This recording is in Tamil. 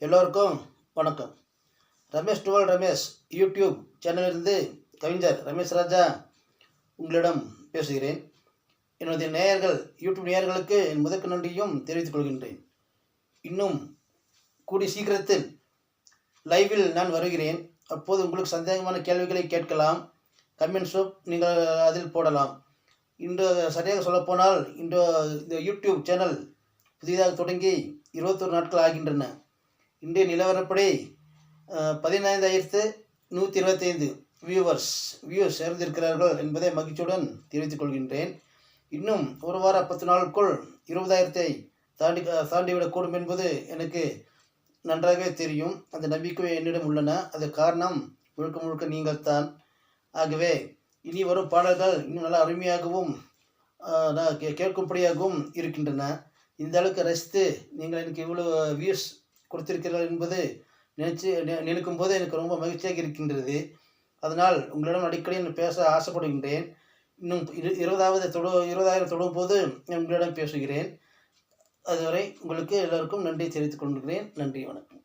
எல்லோருக்கும் வணக்கம். ரமேஷ் டுவல் ரமேஷ் யூடியூப் சேனலிலிருந்து கவிஞர் ரமேஷ் ராஜா உங்களிடம் பேசுகிறேன். என்னுடைய யூடியூப் நேயர்களுக்கு என் முதற்கு நன்றியும் தெரிவித்துக் கொள்கின்றேன். இன்னும் கூடிய சீக்கிரத்தில் லைவில் நான் வருகிறேன். அப்போது உங்களுக்கு சந்தேகமான கேள்விகளை கேட்கலாம். கமெண்ட்ஸும் நீங்கள் அதில் போடலாம். இன்று சரியாக சொல்லப்போனால் இந்த யூடியூப் சேனல் புதிதாக தொடங்கி 21 நாட்கள் ஆகின்றன. இன்றைய நிலவரப்படி 15,125 வியூவர்ஸ் சேர்ந்திருக்கிறார்கள் என்பதை மகிழ்ச்சியுடன் தெரிவித்துக் கொள்கின்றேன். இன்னும் ஒரு வார 10 நாளுக்குள் 20,000 தாண்டிவிடக்கூடும் என்பது எனக்கு நன்றாகவே தெரியும். அந்த நம்பிக்கை என்னிடம் உள்ளன. அது காரணம் முழுக்க நீங்கள் தான். ஆகவே இனி வரும் பாடல்கள் இன்னும் நல்லா அருமையாகவும் கேட்கும்படியாகவும் இருக்கின்றன. இந்த அளவுக்கு ரசித்து நீங்கள் எனக்கு இவ்வளோ வியூஸ் கொடுத்திருக்கிறீர்கள் என்பது நினைக்கும் போது எனக்கு ரொம்ப மகிழ்ச்சியாக இருக்கின்றது. அதனால் உங்களிடம் அடிக்கடி பேச ஆசைப்படுகின்றேன். இன்னும் 20,000 தொடும் போது உங்களிடம் பேசுகிறேன். அதுவரை உங்களுக்கு எல்லோருக்கும் நன்றி தெரிவித்துக் கொள்கிறேன். நன்றி, வணக்கம்.